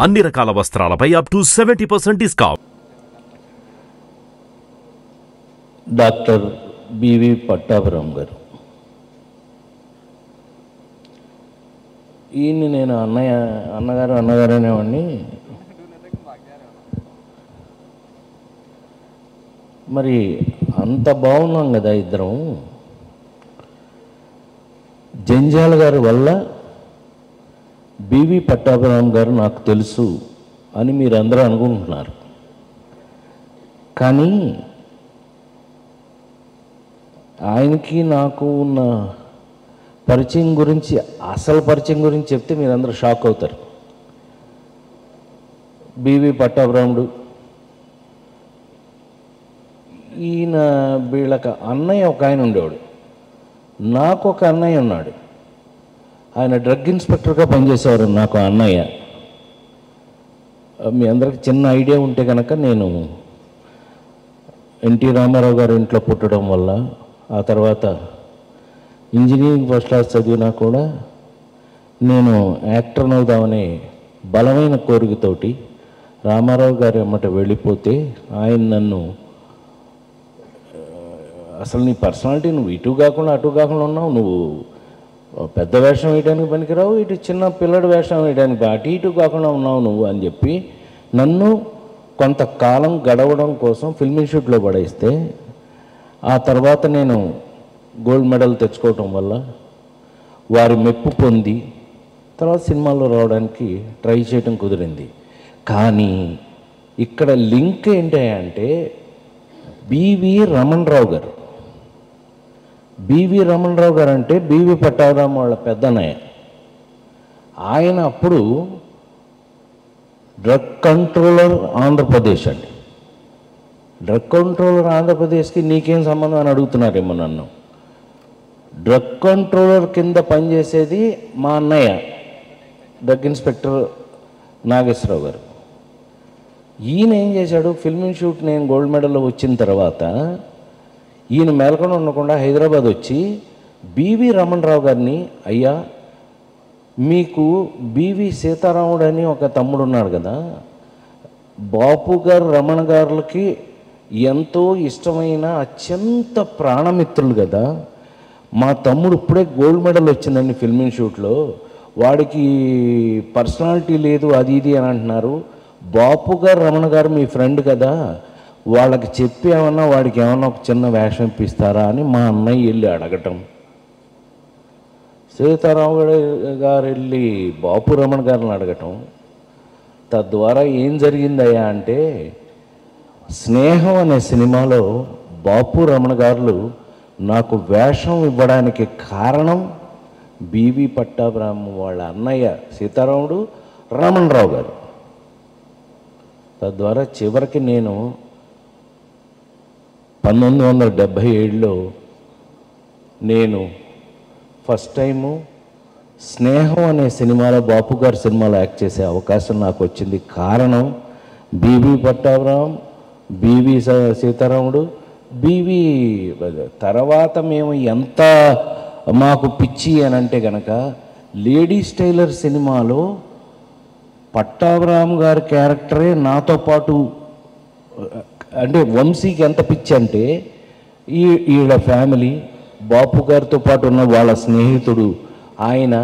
అన్ని రకాల వస్త్రాలపై up to 70% discount. Doctor B V Pattabhiram గారు, ఈయన్ని నేను అన్నగారు అనేవాడిని. మరి అంత బాగున్నాం కదా ఇద్దరం. జంజాల గారి వల్ల బివి పట్టాభిరామ్ గారు నాకు తెలుసు అని మీరందరూ అనుకుంటున్నారు. కానీ ఆయనకి నాకు ఉన్న పరిచయం గురించి, అసలు పరిచయం గురించి చెప్తే మీరందరూ షాక్ అవుతారు. బివి పట్టాభిరాముడు ఈయన వీళ్ళకి అన్నయ్య ఒక ఆయన ఉండేవాడు. నాకు ఒక అన్నయ్య ఉన్నాడు. ఆయన డ్రగ్ ఇన్స్పెక్టర్గా పనిచేసేవారు. నాకు అన్నయ్య. మీ అందరికి చిన్న ఐడియా ఉంటే కనుక, నేను ఎన్టీ రామారావు గారి ఇంట్లో పుట్టడం వల్ల, ఆ తర్వాత ఇంజనీరింగ్ ఫస్ట్ క్లాస్ చదివినా కూడా నేను యాక్టర్ని అవుదామనే బలమైన కోరికతోటి రామారావు గారి ఎమ్మట వెళ్ళిపోతే, ఆయన నన్ను అసలు నీ పర్సనాలిటీ నువ్వు ఇటు కాకుండా అటు కాకుండా ఉన్నావు, నువ్వు పెద్ద వేషం వేయడానికి పనికిరావు, ఇటు చిన్న పిల్లడి వేషం వేయడానికి అటు ఇటు కాకుండా ఉన్నావు నువ్వు అని చెప్పి నన్ను కొంతకాలం గడవడం కోసం ఫిల్మ్ ఇన్స్టిట్యూట్లో పడేస్తే, ఆ తర్వాత నేను గోల్డ్ మెడల్ తెచ్చుకోవటం వల్ల వారి మెప్పు పొంది తర్వాత సినిమాల్లో రావడానికి ట్రై చేయడం కుదిరింది. కానీ ఇక్కడ లింక్ ఏంటి అంటే, బివి రమణరావు గారు. బివి రమణరావు గారు అంటే బివి పట్టాభిరామ్ వాళ్ళ పెద్దన్నయ్య. ఆయన అప్పుడు డ్రగ్ కంట్రోలర్ ఆంధ్రప్రదేశ్ అండి. డ్రగ్ కంట్రోలర్ ఆంధ్రప్రదేశ్కి నీకేం సంబంధం అని అడుగుతున్నారేమో నన్ను. డ్రగ్ కంట్రోలర్ కింద పనిచేసేది మా అన్నయ్య డ్రగ్ ఇన్స్పెక్టర్ నాగేశ్వరరావు గారు. ఈయన ఏం చేశాడు, ఫిల్మ్ ఇన్స్టిట్యూట్ నేను గోల్డ్ మెడల్లో వచ్చిన తర్వాత ఈయన మేల్కొని ఉండకుండా హైదరాబాద్ వచ్చి బివి రమణరావు గారిని, అయ్యా మీకు బివి సీతారాముడు అని ఒక తమ్ముడు ఉన్నాడు కదా, బాపు గారు రమణ గారులకి ఎంతో ఇష్టమైన అత్యంత ప్రాణమిత్రులు కదా, మా తమ్ముడు ఇప్పుడే గోల్డ్ మెడల్ వచ్చిందండి ఫిల్మ్ ఇన్స్టిట్యూట్లో, వాడికి పర్సనాలిటీ లేదు అది ఇది అని అంటున్నారు, బాపు గారు రమణ గారు మీ ఫ్రెండ్ కదా, వాళ్ళకి చెప్పి ఏమన్నా వాడికి ఏమన్నా ఒక చిన్న వేషం ఇప్పిస్తారా అని మా అన్నయ్య వెళ్ళి అడగటం. సీతారాముడు గారు వెళ్ళి బాపు రమణ గారిని అడగటం. తద్వారా ఏం జరిగిందయ్యా అంటే, స్నేహం అనే సినిమాలో బాపు రమణ గారు నాకు వేషం ఇవ్వడానికి కారణం బివి పట్టాభిరామ్ వాళ్ళ అన్నయ్య సీతారాముడు రమణరావు గారు. తద్వారా చివరికి నేను 1977లో నేను ఫస్ట్ టైము స్నేహం అనే సినిమాలో బాపు గారి సినిమాలో యాక్ట్ చేసే అవకాశం నాకు వచ్చింది. కారణం బివి పట్టాభిరామ్, బివి సీతారాముడు, బివి. తర్వాత మేము ఎంత మాకు పిచ్చి అని అంటే కనుక, లేడీస్ టైలర్ సినిమాలో పట్టాభిరామ్ గారి క్యారెక్టరే నాతో పాటు, అంటే వంశీకి ఎంత పిచ్చి అంటే, వీళ్ళ ఫ్యామిలీ బాపు గారితో పాటు ఉన్న వాళ్ళ స్నేహితుడు ఆయన,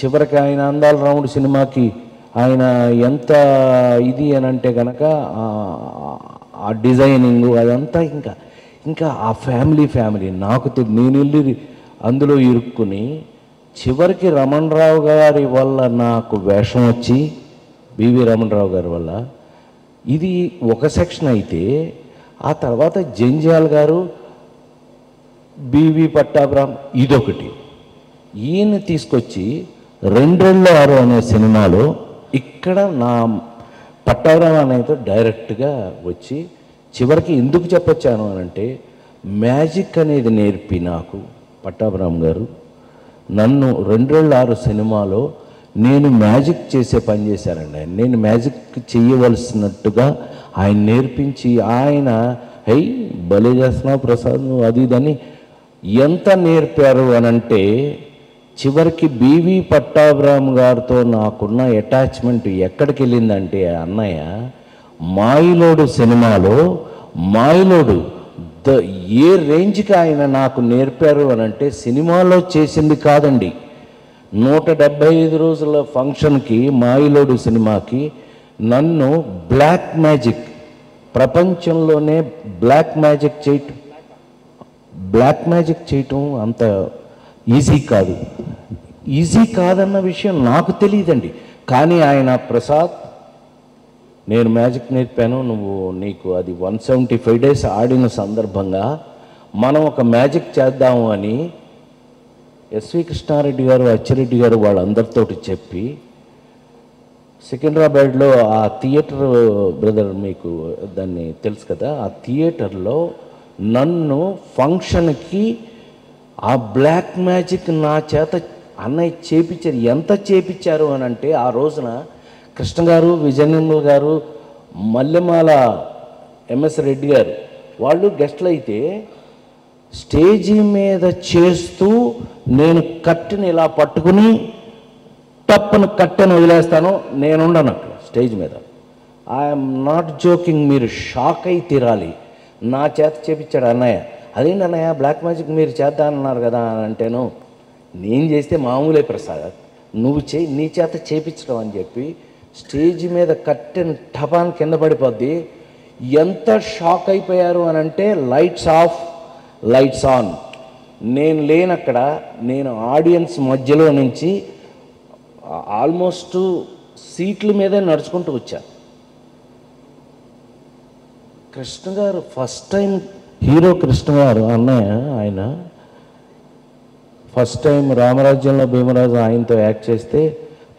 చివరికి ఆయన అందాల రాముడు సినిమాకి ఆయన ఎంత ఇది అని అంటే కనుక, ఆ డిజైనింగ్ అదంతా ఇంకా ఆ ఫ్యామిలీ నాకు నేను వెళ్ళి అందులో ఇరుక్కుని, చివరికి రమణరావు గారి వల్ల నాకు వేషం వచ్చి, బివి రమణరావు గారి వల్ల. ఇది ఒక సెక్షన్ అయితే, ఆ తర్వాత జంజాల్ గారు, బివి పట్టాభిరామ్ ఇదొకటి. ఈయన తీసుకొచ్చి 226 అనే సినిమాలో ఇక్కడ నా పట్టాభిరామ్ అనేతో డైరెక్ట్గా వచ్చి, చివరికి ఎందుకు చెప్పొచ్చాను అనంటే, మ్యాజిక్ అనేది నేర్పి నాకు పట్టాభిరామ్ గారు నన్ను 226 సినిమాలో నేను మ్యాజిక్ చేసే పని చేశానండి. ఆయన నేను మ్యాజిక్ చేయవలసినట్టుగా ఆయన నేర్పించి, ఆయన హై భలే చేస్తున్నావు ప్రసాద్ నువ్వు అది ఇదని ఎంత నేర్పారు అనంటే, చివరికి బివి పట్టాభిరామ్ గారితో నాకున్న అటాచ్మెంట్ ఎక్కడికి వెళ్ళిందంటే అన్నయ్య మాయిలోడు సినిమాలో మాయిలోడు ఏ రేంజ్కి ఆయన నాకు నేర్పారు అని అంటే సినిమాలో చేసింది కాదండి. 175 రోజుల ఫంక్షన్కి మాయిలోడు సినిమాకి నన్ను బ్లాక్ మ్యాజిక్, ప్రపంచంలోనే బ్లాక్ మ్యాజిక్ చేయటం అంత ఈజీ కాదు. ఈజీ కాదన్న విషయం నాకు తెలియదండి. కానీ ఆయన ప్రసాద్, నేను మ్యాజిక్ నేర్పాను, నీకు అది 175 days ఆడిన సందర్భంగా మనం ఒక మ్యాజిక్ చేద్దాము అని ఎస్వి కృష్ణారెడ్డి గారు, అచ్చిరెడ్డి గారు వాళ్ళందరితోటి చెప్పి సికింద్రాబాద్లో ఆ థియేటర్, బ్రదర్ మీకు దాన్ని తెలుసు కదా, ఆ థియేటర్లో నన్ను ఫంక్షన్కి ఆ బ్లాక్ మ్యాజిక్ నా చేత అన్నయ్య చేపించారు. ఎంత చేపించారు అని అంటే ఆ రోజున కృష్ణ గారు, విజయనిర్మల్ గారు, మల్లెమాల ఎంఎస్ రెడ్డి గారు వాళ్ళు గెస్ట్లు అయితే స్టేజీ మీద చేస్తూ నేను కట్టెని ఇలా పట్టుకుని టప్పను కట్టెను వదిలేస్తాను, నేనుండను అక్కడ స్టేజ్ మీద. ఐఎమ్ నాట్ జోకింగ్, మీరు షాక్ అయి తీరాలి. నా చేత చేపించాడు అన్నయ్య. అదేంటి అన్నయ్య బ్లాక్ మ్యాజిక్ మీరు చేద్దామన్నారు కదా అని అంటేను, నేను చేస్తే మామూలే ప్రసాద్, నువ్వు నీ చేత చేపించడం అని చెప్పి స్టేజ్ మీద కట్టెన్ టపాన్ కింద పడిపోద్ది. ఎంత షాక్ అయిపోయారు అని అంటే లైట్స్ ఆఫ్ లైట్స్ ఆన్. నేను లేనక్కడ, నేను ఆడియన్స్ మధ్యలో నుంచి ఆల్మోస్ట్ సీట్ల మీదే నడుచుకుంటూ వచ్చా. కృష్ణ గారు ఫస్ట్ టైం, హీరో కృష్ణ గారు అన్నయ్య, ఆయన ఫస్ట్ టైం రామరాజ్యంలో భీమరాజు ఆయనతో యాక్ట్ చేస్తే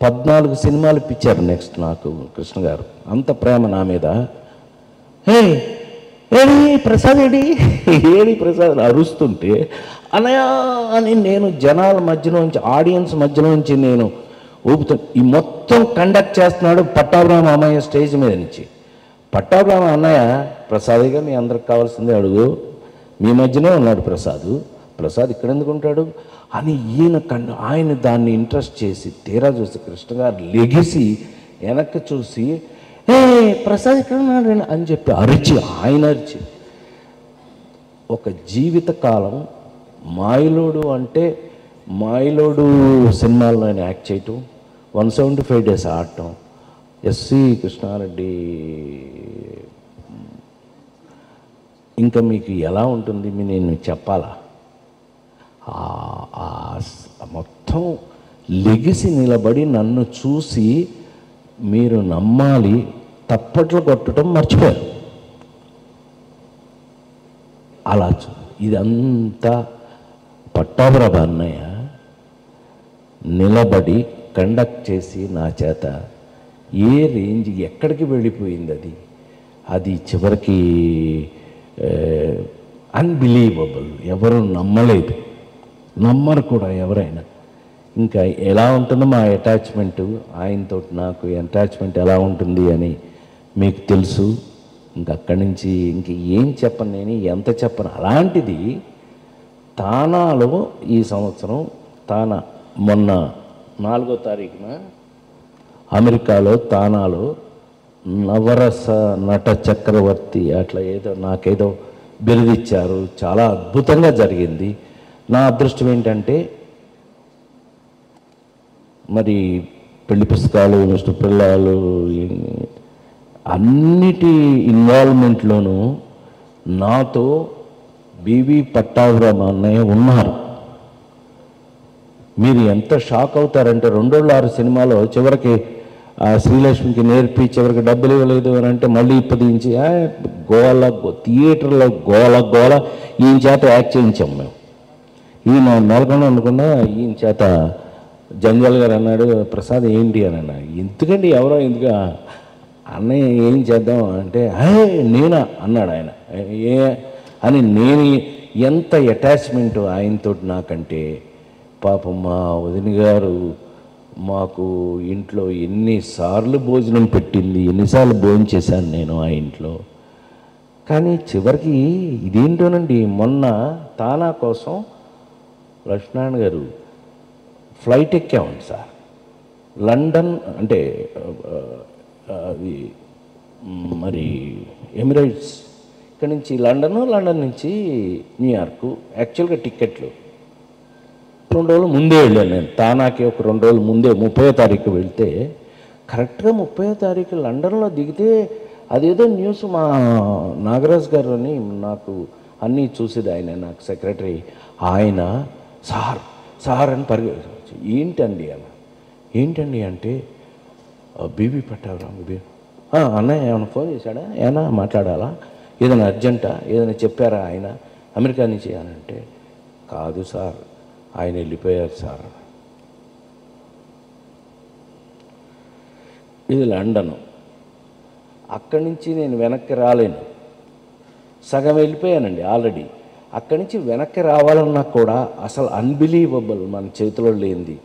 14 సినిమాలు ఇప్పించారు నెక్స్ట్ నాకు కృష్ణ గారు. అంత ప్రేమ నా మీద. ఏడి ప్రసాద్, ఏడి ప్రసాద్ అరుస్తుంటే అన్నయ్య అని నేను జనాల మధ్యలోంచి, ఆడియన్స్ మధ్యలోంచి నేను ఊపుతూ ఈ మొత్తం కండక్ట్ చేస్తున్నాడు పట్టాభిరామ అమ్మయ్య స్టేజ్ మీద నుంచి. పట్టాభిరామ అన్నయ్య, ప్రసాద్గా మీ అందరికి కావాల్సిందే అడుగు, మీ మధ్యనే ఉన్నాడు ప్రసాద్ ఇక్కడ ఎందుకు ఉంటాడు అని ఆయన దాన్ని ఇంట్రెస్ట్ చేసి తీరా చూసి కృష్ణ గారు లెగిసి వెనక్కి చూసి ప్రసాద్ ఇక్కడ ఉన్నాడు అని చెప్పి ఆయన అరిచి ఒక జీవితకాలం మాయిలోడు అంటే మాయిలోడు సినిమాల్లో ఆయన యాక్ట్ చేయటం, 175 days ఆడటం, ఎస్వి కృష్ణారెడ్డి. ఇంకా మీకు ఎలా ఉంటుంది నేను చెప్పాలా? మొత్తం లెగిసి నిలబడి నన్ను చూసి మీరు నమ్మాలి, తప్పట్లు కొట్టడం మర్చిపోయారు. అలా ఇదంతా పట్టాభిరామ అన్నయ్య నిలబడి కండక్ట్ చేసి నా చేత ఏ రేంజ్ ఎక్కడికి వెళ్ళిపోయింది అది చివరికి అన్బిలీవబుల్. ఎవరు నమ్మరు కూడా ఎవరైనా. ఇంకా ఎలా ఉంటుందో మా అటాచ్మెంటు, ఆయనతో నాకు అటాచ్మెంట్ ఎలా ఉంటుంది అని మీకు తెలుసు. ఇంకా అక్కడి నుంచి ఇంక ఏం చెప్పను, నేను ఎంత చెప్పను. అలాంటిది తానాలో ఈ సంవత్సరం మొన్న 4వ తారీఖున అమెరికాలో తానాలో నవరస నట చక్రవర్తి అట్లా నాకేదో బిరుదిచ్చారు. చాలా అద్భుతంగా జరిగింది. నా అదృష్టం ఏంటంటే మరి పెళ్లి పుస్తకాలు, మిస్టర్ పిల్లలు, అన్నిటి ఇన్వాల్వ్మెంట్లోనూ నాతో బివి పట్టాభిరామ అన్నయ్య ఉన్నారు. మీరు ఎంత షాక్ అవుతారంటే 206 సినిమాలో చివరికి శ్రీలక్ష్మికి నేర్పి చివరికి డబ్బులు ఇవ్వలేదు అని అంటే మళ్ళీ ఇప్పటించి థియేటర్లో గోల ఈయన చేత యాక్ట్ చేయించాం మేము. ఈయన నెలకొండ అనుకున్నా, ఈయన చేత జంజాల్ గారు అన్నాడు, ప్రసాద్ ఏంటి అని అన్నాడు. ఎందుకండి ఎవరో ఎందుకు అన్నయ్య ఏం చేద్దాం అంటే నేనా అన్నాడు ఆయన. అని నేను ఎంత అటాచ్మెంట్ ఆయనతో నాకంటే. పాపం మా వదిన గారు మాకు ఇంట్లో ఎన్నిసార్లు భోజనం పెట్టింది, ఎన్నిసార్లు భోజనం చేశాను నేను ఆ ఇంట్లో. కానీ చివరికి ఇదేంటోనండి, మొన్న తానా కోసం లక్ష్మీనారాయణ గారు ఫ్లైట్ ఎక్కామండి సార్. లండన్ అంటే అది మరి ఎమిరేట్స్, ఇక్కడ నుంచి లండన్ నుంచి న్యూయార్కు. యాక్చువల్గా టిక్కెట్లు 2 రోజులు ముందే వెళ్ళాను నేను. తానాకి ఒక 2 రోజులు ముందే 30వ తారీఖు వెళ్తే కరెక్ట్గా 30వ తారీఖు లండన్లో దిగితే అదేదో న్యూస్ మా నాగరాజ్ గారు అని నాకు అన్నీ చూసేది ఆయన, నాకు సెక్రటరీ. ఆయన సార్ అని పరిగెత్తి ఏంటండి అంటే బీబీ పట్టాభిరామ్ అన్నయ్య ఏమైనా ఫోన్ చేశాడా, ఏమైనా మాట్లాడాలా, ఏదైనా అర్జెంటా, ఏదైనా చెప్పారా ఆయన అమెరికా నుంచి అని అంటే, కాదు సార్ ఆయన వెళ్ళిపోయారు సార్. ఇది లండను. అక్కడి నుంచి నేను వెనక్కి రాలేను, సగం వెళ్ళిపోయానండి ఆల్రెడీ. అక్కడి నుంచి వెనక్కి రావాలన్నా కూడా అసలు అన్బిలీవబుల్, మన చేతిలో లేనిది.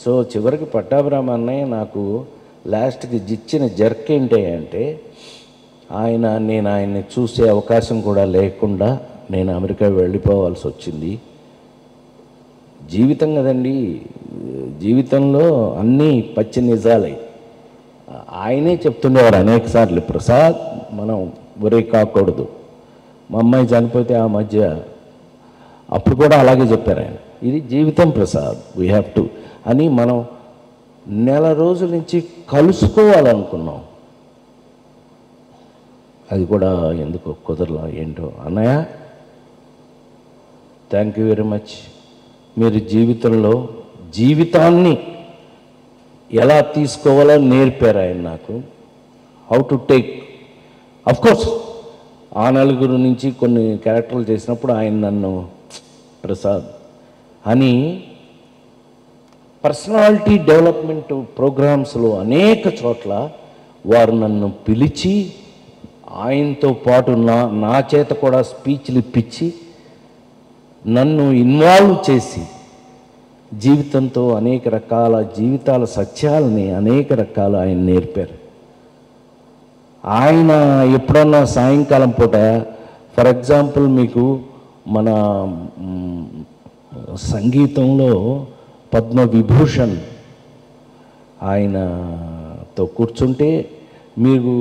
సో చివరికి పట్టాభిరామ్ అన్నయ్య నాకు లాస్ట్కి ఇచ్చిన జర్క్ ఏంటి అంటే, నేను ఆయన్ని చూసే అవకాశం కూడా లేకుండా నేను అమెరికా వెళ్ళిపోవాల్సి వచ్చింది. జీవితం కదండి, జీవితంలో అన్నీ పచ్చి నిజాలే. ఆయనే చెప్తుండేవారు అనేక సార్లు, ప్రసాద్ మనం వరే కాకూడదు. మా అమ్మాయి చనిపోతే ఆ మధ్య అప్పుడు కూడా అలాగే చెప్పారు ఆయన, ఇది జీవితం ప్రసాద్, వీ హ్యావ్ టు అని. మనం నెల రోజుల నుంచి కలుసుకోవాలనుకున్నాం, అది కూడా ఎందుకో కుదరలా ఏంటో. అన్నయ్య థ్యాంక్ యూ వెరీ మచ్. మీరు జీవితాన్ని ఎలా తీసుకోవాలో నేర్పారు ఆయన నాకు, హౌ టు టేక్. అఫ్కోర్స్ ఆ నలుగురు నుంచి కొన్ని క్యారెక్టర్లు చేసినప్పుడు ఆయన నన్ను ప్రసాద్ అని పర్సనాలిటీ డెవలప్మెంట్ ప్రోగ్రామ్స్లో అనేక చోట్ల వారు నన్ను పిలిచి ఆయనతో పాటు నా చేత కూడా స్పీచ్లు ఇప్పించి నన్ను ఇన్వాల్వ్ చేసి జీవితంతో అనేక రకాల జీవితాల సత్యాలని అనేక రకాలు ఆయన నేర్పారు. ఆయన ఎప్పుడన్నా సాయంకాలం పూట, ఫర్ ఎగ్జాంపుల్ మీకు మన సంగీతంలో పద్మవిభూషణ్ ఆయనతో కూర్చుంటే, మీరు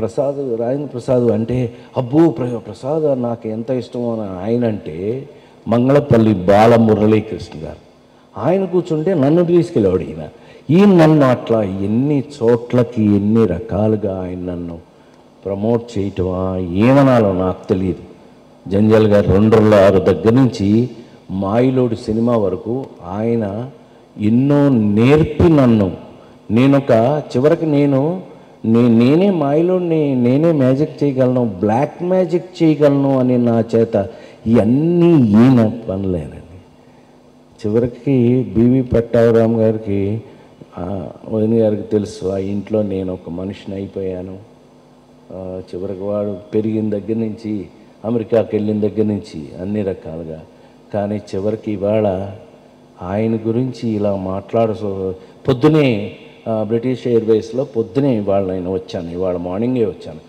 రాజేంద్ర ప్రసాద్ అంటే అబ్బో ప్రసాద్ నాకు ఎంత ఇష్టమో అని ఆయన అంటే, మంగళపల్లి బాలమురళీకృష్ణ గారు ఆయన కూర్చుంటే నన్ను తీసుకెళ్ళాడు ఈయన నన్ను అట్లా ఎన్ని చోట్లకి ఎన్ని రకాలుగా ఆయన నన్ను ప్రమోట్ చేయటమా ఏమనాలో నాకు తెలియదు. జంజాల్ గారు 206 దగ్గర నుంచి మాయిలోడు సినిమా వరకు ఆయన ఎన్నో నేర్పి నన్ను, చివరికి నేనే మాయిలోడిని, నేనే మ్యాజిక్ చేయగలను, బ్లాక్ మ్యాజిక్ చేయగలను అని నా చేత ఇవన్నీ ఈయన పనులేనండి. చివరికి బీవీ పట్టాభిరామ్ గారికి, వదిన గారికి తెలుసు ఆ ఇంట్లో నేను ఒక మనిషిని అయిపోయాను. చివరికి వాడు పెరిగిన దగ్గర నుంచి, అమెరికాకి వెళ్ళిన దగ్గర నుంచి అన్ని రకాలుగా. కానీ చివరికి ఇవాళ ఆయన గురించి ఇలా పొద్దునే బ్రిటిష్ ఎయిర్వేస్లో పొద్దునే ఇవాళ నేను వచ్చాను, ఇవాళ మార్నింగే వచ్చాను.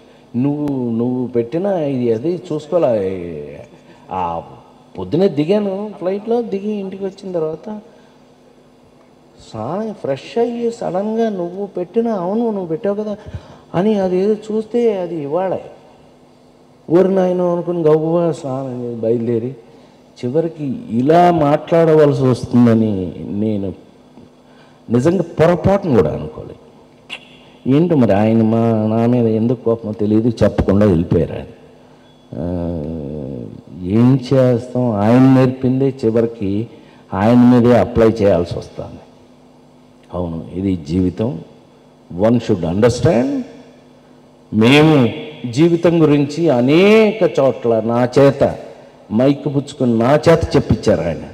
నువ్వు పెట్టిన ఇది అది చూసుకోలే. పొద్దునే దిగాను, ఫ్లైట్లో దిగి ఇంటికి వచ్చిన తర్వాత స్నానం ఫ్రెష్ అయ్యి సడన్గా నువ్వు పెట్టావు కదా అని అది ఏదో చూస్తే అది ఇవాళ ఊరి నాయన అనుకుని గవ్వ స్నానం బయలుదేరి చివరికి ఇలా మాట్లాడవలసి వస్తుందని నేను నిజంగా పొరపాటును కూడా అనుకోలేదు. ఏంటో మరి ఆయన నా మీద ఎందుకు కోపమో తెలియదు, చెప్పకుండా వెళ్ళిపోయారు ఆయన. ఏం చేస్తాం, ఆయన నేర్పిందే చివరికి ఆయన మీదే అప్లై చేయాల్సి వస్తుంది. అవును, ఇది జీవితం. One should understand. మేము జీవితం గురించి అనేక చోట్ల నా చేత మైక్ పుచ్చుకొని నా చేత చెప్పించారు ఆయన.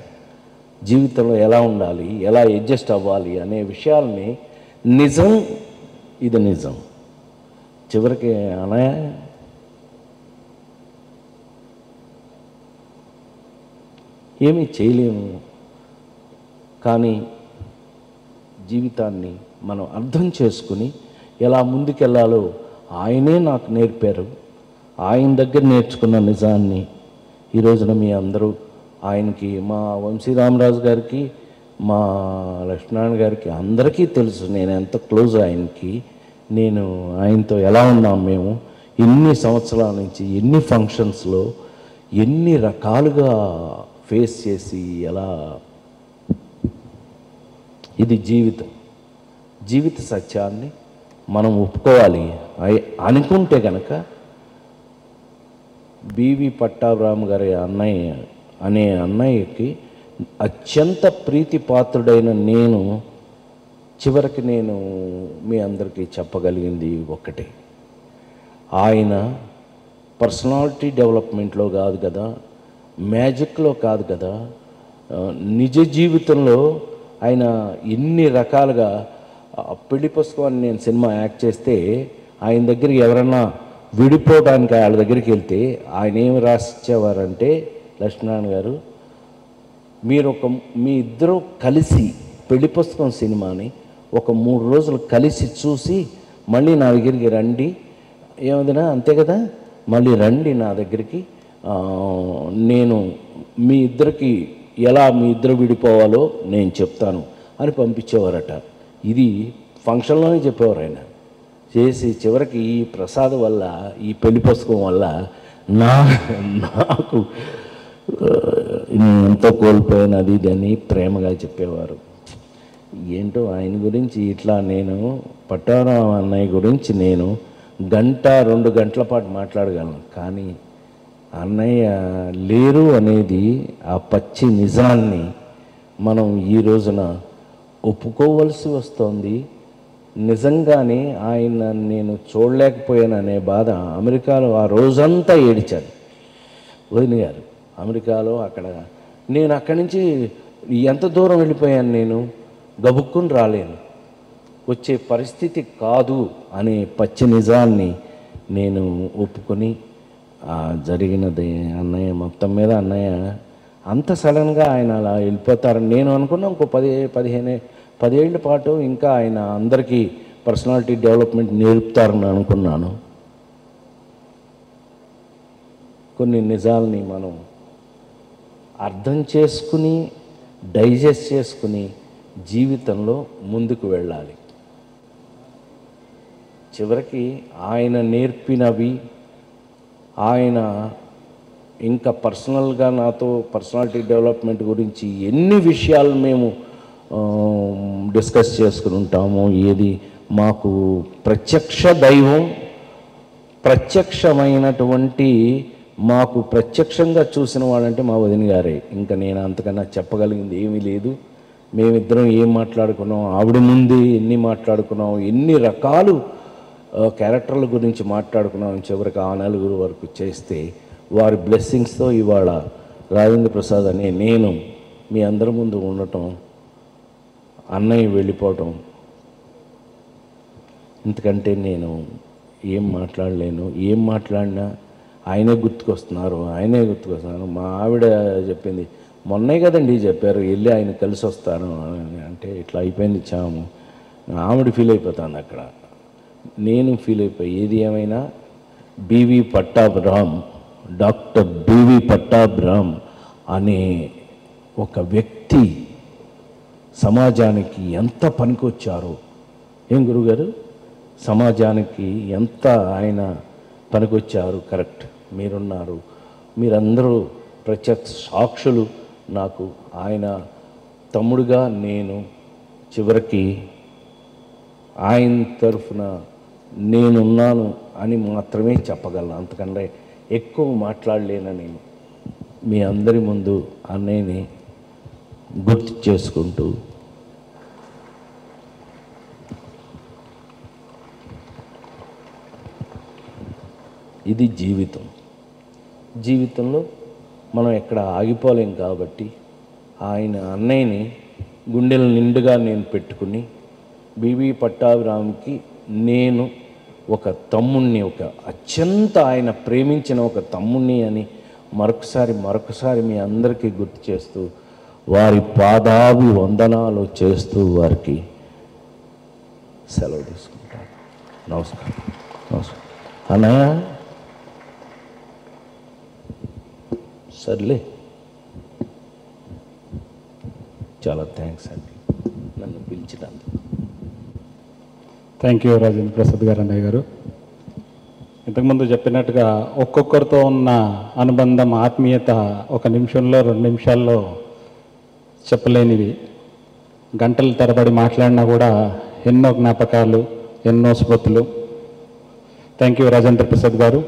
జీవితంలో ఎలా ఉండాలి, ఎలా అడ్జస్ట్ అవ్వాలి అనే విషయాల్ని ఇది నిజం. చివరికి అన్నయ్య ఏమీ చేయలేము, కానీ జీవితాన్ని మనం అర్థం చేసుకుని ఎలా ముందుకెళ్ళాలో ఆయనే నాకు నేర్పారు. ఆయన దగ్గర నేర్చుకున్న నిజాన్ని ఈ రోజున మీ అందరూ ఆయనకి, మా వంశీరామరాజు గారికి మా లక్ష్మీనారాయణ గారికి అందరికీ తెలుసు నేను ఎంత క్లోజ్ ఆయనకి, నేను ఆయనతో ఎలా ఉన్నాం మేము ఎన్ని సంవత్సరాల నుంచి ఎన్ని ఫంక్షన్స్లో ఎన్ని రకాలుగా ఫేస్ చేసి ఎలా. ఇది జీవిత సత్యాన్ని మనం ఒప్పుకోవాలి అనుకుంటే కనుక బివి పట్టాభిరామ్ గారి అన్నయ్యకి అత్యంత ప్రీతిపాత్రుడైన నేను చివరికి నేను మీ అందరికీ చెప్పగలిగింది ఒక్కటే, ఆయన పర్సనాలిటీ డెవలప్మెంట్లో కాదు కదా, మ్యాజిక్లో కాదు కదా, నిజ జీవితంలో ఆయన ఎన్ని రకాలుగా. పెళ్లి పుస్తకం నేను సినిమా యాక్ట్ చేస్తే ఆయన దగ్గరికి ఎవరన్నా విడిపోవడానికి వాళ్ళ దగ్గరికి వెళ్తే ఆయన ఏమి రాసిచ్చేవారంటే, లక్ష్మీనారాయణ గారు మీ ఇద్దరు కలిసి పెళ్లి పుస్తకం సినిమాని ఒక 3 రోజులు కలిసి చూసి మళ్ళీ నా దగ్గరికి రండి, ఏమదినా అంతే కదా, మళ్ళీ రండి నా దగ్గరికి, నేను మీ ఇద్దరికి ఎలా మీ ఇద్దరు విడిపోవాలో నేను చెప్తాను అని పంపించేవారట. ఇది ఫంక్షన్లోనే చెప్పేవారు ఆయన. చేసి చివరికి ఈ ప్రసాద్ వల్ల ఈ పెళ్లి పుస్తకం వల్ల నాకు ఎంతో కోల్పోయాను అది ఇది అని ప్రేమగా చెప్పేవారు. ఏంటో ఆయన గురించి ఇట్లా నేను పట్టాభిరామ్ అన్నయ్య గురించి నేను 1-2 గంటల పాటు మాట్లాడగలను, కానీ అన్నయ్య లేరు అనేది ఆ పచ్చి నిజాన్ని మనం ఈ రోజున ఒప్పుకోవలసి వస్తుంది. నిజంగానే ఆయన నేను చూడలేకపోయాననే బాధ అమెరికాలో ఆ రోజంతా ఏడిచాను. వదిన గారు అమెరికాలో అక్కడ నేను అక్కడి నుంచి ఎంత దూరం వెళ్ళిపోయాను, నేను గబుక్కుని రాలేను, వచ్చే పరిస్థితి కాదు అనే పచ్చి నిజాన్ని నేను ఒప్పుకొని జరిగినది. అన్నయ్య మొత్తం మీద అన్నయ్య అంత సడన్గా ఆయన అలా వెళ్ళిపోతారని నేను అనుకున్నా. ఇంకో 10 ఏళ్ళ పాటు ఇంకా ఆయన అందరికీ పర్సనాలిటీ డెవలప్మెంట్ నేర్పుతారని అనుకున్నాను. కొన్ని నిజాల్ని మనం అర్థం చేసుకుని డైజెస్ట్ చేసుకుని జీవితంలో ముందుకు వెళ్ళాలి. చివరికి ఆయన నేర్పినవి, ఆయన ఇంకా పర్సనల్గా నాతో పర్సనాలిటీ డెవలప్మెంట్ గురించి ఎన్ని విషయాలు మేము డిస్కస్ చేసుకుని ఉంటాము. ఏది మాకు ప్రత్యక్ష దైవం, ప్రత్యక్షమైనటువంటి మాకు ప్రత్యక్షంగా చూసిన వాళ్ళంటే మా వదిన గారే. ఇంకా నేను అంతకన్నా చెప్పగలిగింది ఏమీ లేదు. మేమిద్దరం ఏం మాట్లాడుకున్నాం, ఆవిడ ముందు ఎన్ని మాట్లాడుకున్నాం, ఎన్ని రకాలు క్యారెక్టర్ల గురించి మాట్లాడుకున్నాం. చివరికి ఆ 4 వరకు చేస్తే వారి బ్లెస్సింగ్స్తో ఇవాళ రాజేంద్ర ప్రసాద్ అనే నేను మీ అందరి ముందు ఉండటం, అన్నయ్య వెళ్ళిపోవటం, ఇంతకంటే నేను ఏం మాట్లాడలేను. ఏం మాట్లాడినా ఆయనే గుర్తుకొస్తున్నారు. మా ఆవిడ చెప్పింది, మొన్నే కదండి చెప్పారు వెళ్ళి ఆయన కలిసి వస్తాను అంటే ఇట్లా అయిపోయింది చాము. ఆవిడ ఫీల్ అయిపోతాను అక్కడ, నేను ఫీల్ అయిపోయి. ఏది ఏమైనా B V Pattabhiram, doctor B V Pattabhiram అనే ఒక వ్యక్తి సమాజానికి ఎంత పనికొచ్చారో. ఏం గురుగారు, సమాజానికి ఎంత ఆయన పనికొచ్చారు. కరెక్ట్, మీరున్నారు, మీరందరూ ప్రత్యక్ష సాక్షులు. నాకు ఆయన తమ్ముడుగా నేను చివరికి ఆయన తరఫున నేనున్నాను అని మాత్రమే చెప్పగలను. అంతకంటే ఎక్కువ మాట్లాడలేనని మీ అందరి ముందు అన్నయ్యని గుర్తు చేసుకుంటూ ఇది జీవితంలో మనం ఎక్కడ ఆగిపోలేం. కాబట్టి ఆయన అన్నయ్యని గుండెల నిండుగా నేను పెట్టుకుని బివి పట్టాభిరామ్కి నేను ఒక తమ్ముణ్ణి, ఒక అత్యంత ఆయన ప్రేమించిన ఒక తమ్ముణ్ణి అని మరొకసారి మీ అందరికీ గుర్తు చేస్తూ వారి పాదాభివందనాలు చేస్తూ వారికి సెలవు తీసుకుంటాను. నమస్కారం. అన్నయ్య సర్లే. చాలా థ్యాంక్స్ అండి నన్ను పిలిచినందుకు. థ్యాంక్ యూ రాజేంద్ర ప్రసాద్ గారు అన్నయ్య గారు. ఇంతకుముందు చెప్పినట్టుగా ఒక్కొక్కరితో ఉన్న అనుబంధం, ఆత్మీయత 1 నిమిషంలో 2 నిమిషాల్లో చెప్పలేనివి. గంటల తరబడి మాట్లాడినా కూడా ఎన్నో జ్ఞాపకాలు, ఎన్నో స్మృతులు. థ్యాంక్ యూ రాజేంద్ర ప్రసాద్ గారు.